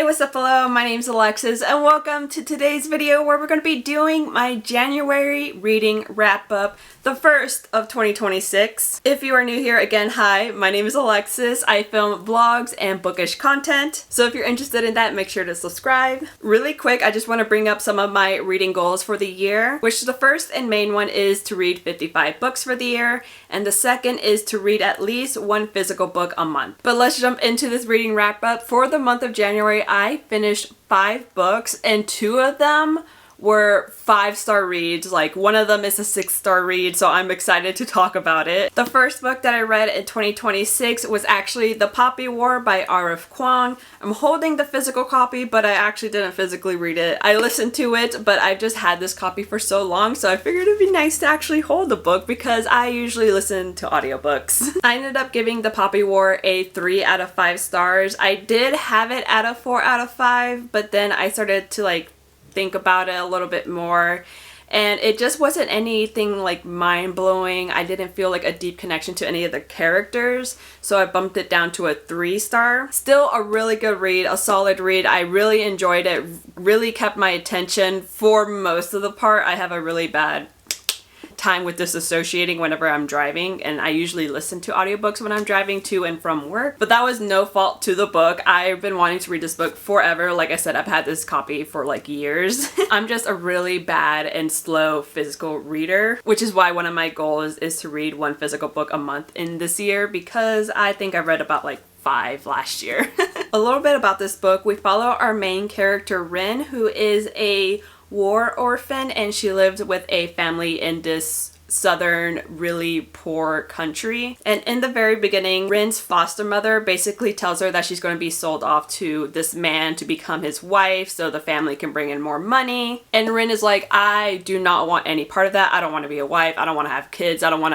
Hey, what's up? Hello, my name's Alexis and welcome to today's video where we're going to be doing my January reading wrap-up, the first of 2026. If you are new here, again, hi, my name is Alexis. I film vlogs and bookish content, so if you're interested in that, make sure to subscribe. Really quick, I just want to bring up some of my reading goals for the year, which the first and main one is to read 55 books for the year, and the second is to read at least one physical book a month. But let's jump into this reading wrap-up. For the month of January, I finished 5 books and 2 of them were 5-star reads. Like, one of them is a 6-star read, so I'm excited to talk about it. The first book that I read in 2026 was actually The Poppy War by R.F. Kuang. I'm holding the physical copy, but I actually didn't physically read it. I listened to it, but I've just had this copy for so long, so I figured it'd be nice to actually hold the book because I usually listen to audiobooks. I ended up giving The Poppy War a 3 out of 5 stars. I did have it at a 4 out of 5, but then I started to think about it a little bit more, and it just wasn't anything like mind-blowing. I didn't feel like a deep connection to any of the characters, so I bumped it down to a 3-star. Still a really good read, a solid read. I really enjoyed it, really kept my attention for most of the part. I have a really bad time with disassociating whenever I'm driving, and I usually listen to audiobooks when I'm driving to and from work, but that was no fault to the book. I've been wanting to read this book forever. Like I said, I've had this copy for like years. I'm just a really bad and slow physical reader, which is why one of my goals is to read one physical book a month in this year, because I think I read about like 5 last year. A little bit about this book. We follow our main character Rin, who is a war orphan, and she lived with a family in this southern, really poor country. And in the very beginning, Rin's foster mother basically tells her that she's going to be sold off to this man to become his wife so the family can bring in more money. And Rin is like, I do not want any part of that. I don't want to be a wife. I don't want to have kids. I don't want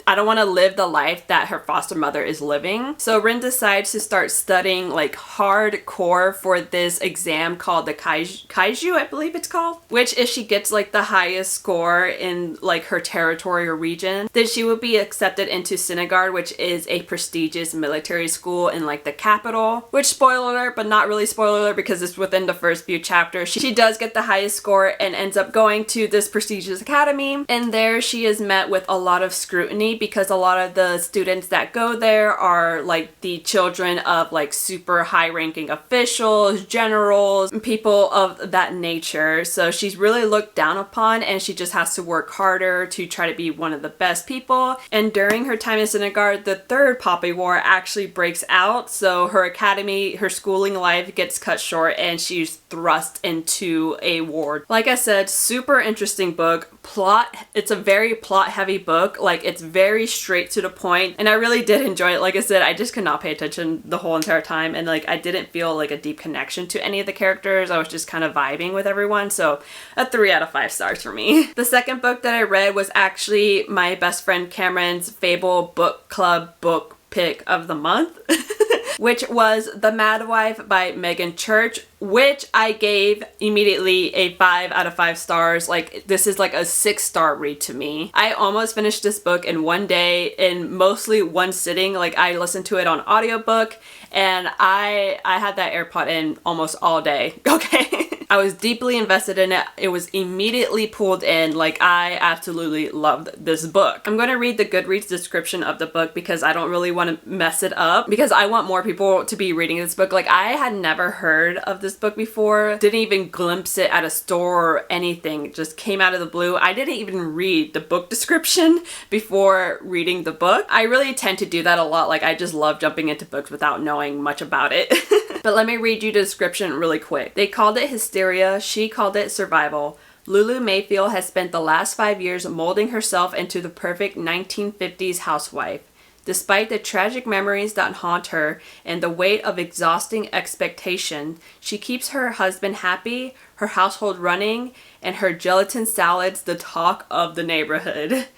to live the life that her foster mother is living. So Rin decides to start studying like hardcore for this exam called the Kaiju, I believe it's called, which if she gets like the highest score in like her territory or region, then she would be accepted into Sinigard, which is a prestigious military school in like the capital. Which, spoiler alert, but not really spoiler alert because it's within the first few chapters. She does get the highest score and ends up going to this prestigious academy, and there she is met with a lot of scrutiny because a lot of the students that go there are like the children of like super high-ranking officials, generals, and people of that nature. So she's really looked down upon, and she just has to work harder to try to be one of the best people. And during her time in Sinigard, the third Poppy War actually breaks out, so her academy, her schooling life gets cut short and she's thrust into a ward. Like I said, super interesting book. It's a very plot heavy book. Like, it's very straight to the point, and I really did enjoy it. Like I said, I just could not pay attention the whole entire time, and like I didn't feel like a deep connection to any of the characters. I was just kind of vibing with everyone, so a 3 out of 5 stars for me. The second book that I read was actually my best friend Cameron's Fable Book Club book pick of the month, which was The Mad Wife by Megan Church, which I gave immediately a 5 out of 5 stars. Like, this is like a 6-star read to me. I almost finished this book in one day, in mostly one sitting. Like, I listened to it on audiobook, and I had that AirPod in almost all day. Okay. I was deeply invested in it. It was immediately pulled in. Like, I absolutely loved this book. I'm going to read the Goodreads description of the book because I don't really want to mess it up, because I want more people to be reading this book. Like, I had never heard of this book before, didn't even glimpse it at a store or anything. It just came out of the blue. I didn't even read the book description before reading the book. I really tend to do that a lot. Like, I just love jumping into books without knowing much about it. But let me read you the description really quick. They called it hysteria. She called it survival. Lulu Mayfield has spent the last 5 years molding herself into the perfect 1950s housewife. Despite the tragic memories that haunt her and the weight of exhausting expectation, she keeps her husband happy, her household running, and her gelatin salads the talk of the neighborhood.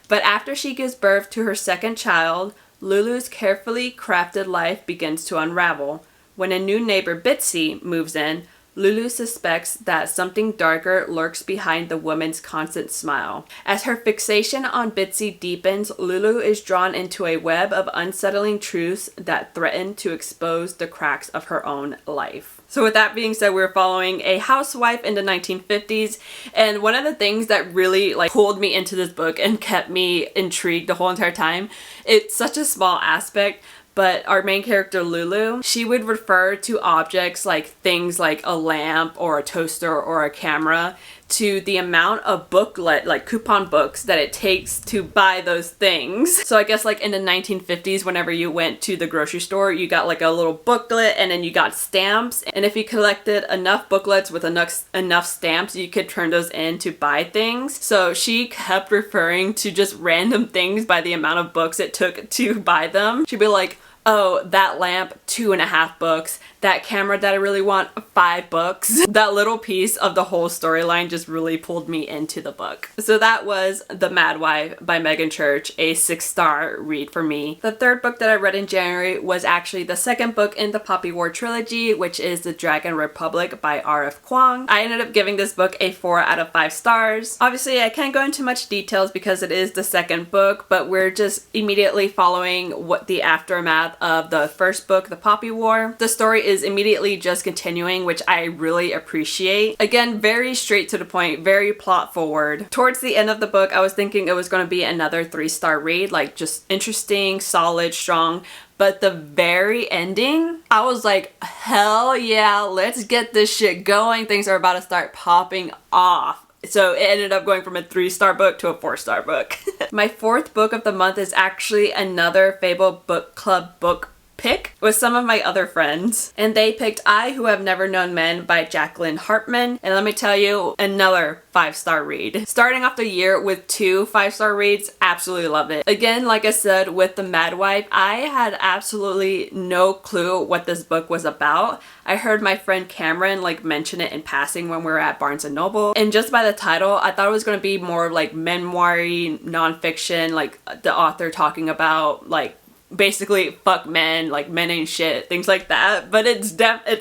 But after she gives birth to her second child, Lulu's carefully crafted life begins to unravel. When a new neighbor, Bitsy, moves in, Lulu suspects that something darker lurks behind the woman's constant smile. As her fixation on Bitsy deepens, Lulu is drawn into a web of unsettling truths that threaten to expose the cracks of her own life. So with that being said, we're following a housewife in the 1950s, and one of the things that really like pulled me into this book and kept me intrigued the whole entire time, it's such a small aspect, but our main character Lulu, she would refer to objects like things like a lamp or a toaster or a camera to the amount of booklet, like coupon books, that it takes to buy those things. So I guess like in the 1950s, whenever you went to the grocery store, you got like a little booklet and then you got stamps. And if you collected enough booklets with enough stamps, you could turn those in to buy things. So she kept referring to just random things by the amount of books it took to buy them. She'd be like, oh, that lamp, 2.5 books. That camera that I really want, 5 books. That little piece of the whole storyline just really pulled me into the book. So that was The Mad Wife by Megan Church, a 6-star read for me. The third book that I read in January was actually the second book in the Poppy War trilogy, which is The Dragon Republic by R.F. Kuang. I ended up giving this book a 4 out of 5 stars. Obviously, I can't go into much details because it is the second book, but we're just immediately following what the aftermath of the first book, The Poppy War. The story is immediately just continuing, which I really appreciate. Again, very straight to the point, very plot forward. Towards the end of the book, I was thinking it was going to be another 3-star read, like just interesting, solid, strong. But the very ending, I was like, hell yeah, let's get this shit going. Things are about to start popping off. So it ended up going from a 3-star book to a 4-star book. My fourth book of the month is actually another Fable Book Club book pick with some of my other friends, and they picked I Who Have Never Known Men by Jacqueline Hartman, and let me tell you, another 5-star read. Starting off the year with 2 5-star reads, absolutely loved it. Again, like I said with The Mad Wife, I had absolutely no clue what this book was about. I heard my friend Cameron like mention it in passing when we were at Barnes & Noble, and just by the title, I thought it was going to be more like memoir-y, nonfiction, like the author talking about like basically fuck men, like men ain't shit, things like that. But it's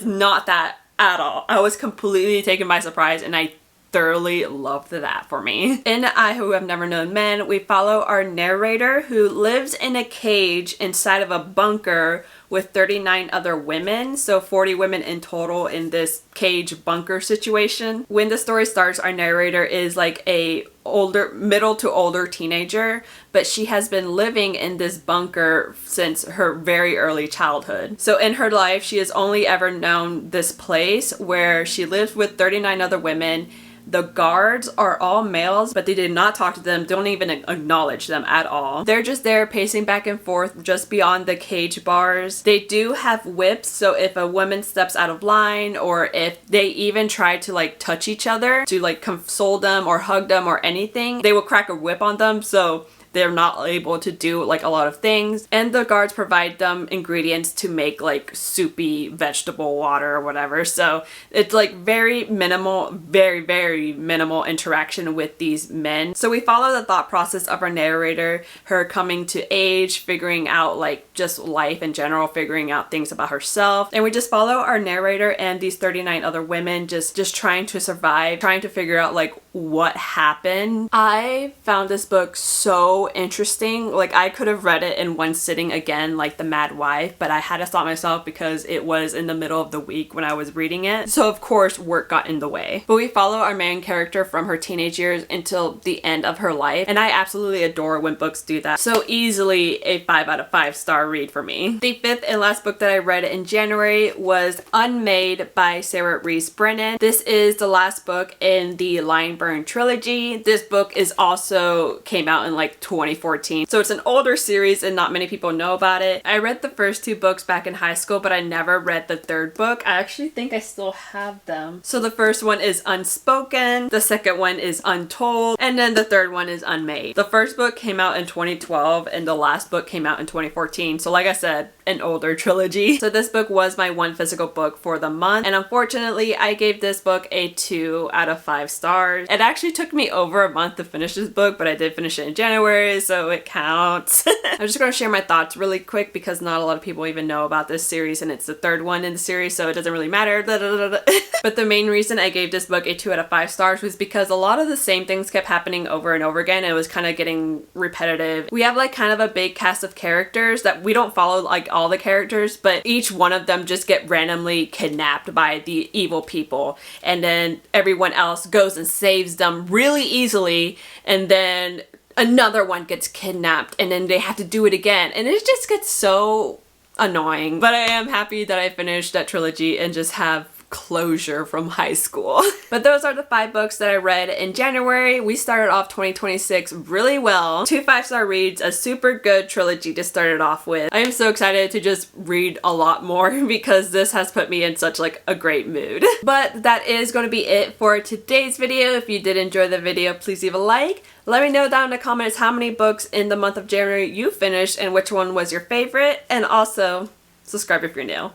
not that at all. I was completely taken by surprise and I thoroughly loved that for me. In I Who Have Never Known Men, we follow our narrator who lives in a cage inside of a bunker with 39 other women, so 40 women in total in this cage bunker situation. When the story starts, our narrator is like a middle to older teenager, but she has been living in this bunker since her very early childhood. So in her life, she has only ever known this place where she lives with 39 other women. The guards are all males, but they did not talk to them, don't even acknowledge them at all. They're just there pacing back and forth just beyond the cage bars. They do have whips, so if a woman steps out of line or if they even try to like touch each other to like console them or hug them or anything, they will crack a whip on them, so they're not able to do like a lot of things. And the guards provide them ingredients to make like soupy vegetable water or whatever. So it's like very minimal, very minimal interaction with these men. So we follow the thought process of our narrator, her coming to age, figuring out like just life in general, figuring out things about herself. And we just follow our narrator and these 39 other women just trying to survive, trying to figure out like what happened. I found this book so interesting. Like I could have read it in one sitting again, like The Mad Wife, but I had to stop myself because it was in the middle of the week when I was reading it. So of course work got in the way. But we follow our main character from her teenage years until the end of her life, and I absolutely adore when books do that. So easily a 5 out of 5 star read for me. The fifth and last book that I read in January was Unmade by Sarah Rees Brennan. This is the last book in the Lion trilogy. This book is also came out in like 2014, so it's an older series and not many people know about it. I read the first 2 books back in high school, but I never read the third book. I actually think I still have them. So the first one is Unspoken, the second one is Untold, and then the third one is Unmade. The first book came out in 2012 and the last book came out in 2014, so like I said, an older trilogy. So this book was my one physical book for the month, and unfortunately I gave this book a 2 out of 5 stars. It actually took me over a month to finish this book, but I did finish it in January, so it counts. I'm just going to share my thoughts really quick because not a lot of people even know about this series, and it's the third one in the series, so it doesn't really matter. But the main reason I gave this book a 2 out of 5 stars was because a lot of the same things kept happening over and over again. It was kind of getting repetitive. We have like kind of a big cast of characters that we don't follow like all the characters, but each one of them just get randomly kidnapped by the evil people, and then everyone else goes and saves them really easily, and then another one gets kidnapped, and then they have to do it again, and it just gets so annoying. But I am happy that I finished that trilogy and just have closure from high school. But those are the 5 books that I read in January. We started off 2026 really well. 2 5-star reads, a super good trilogy to start it off with. I am so excited to just read a lot more because this has put me in such like a great mood. But that is going to be it for today's video. If you did enjoy the video, please leave a like. Let me know down in the comments how many books in the month of January you finished and which one was your favorite, and also subscribe if you're new.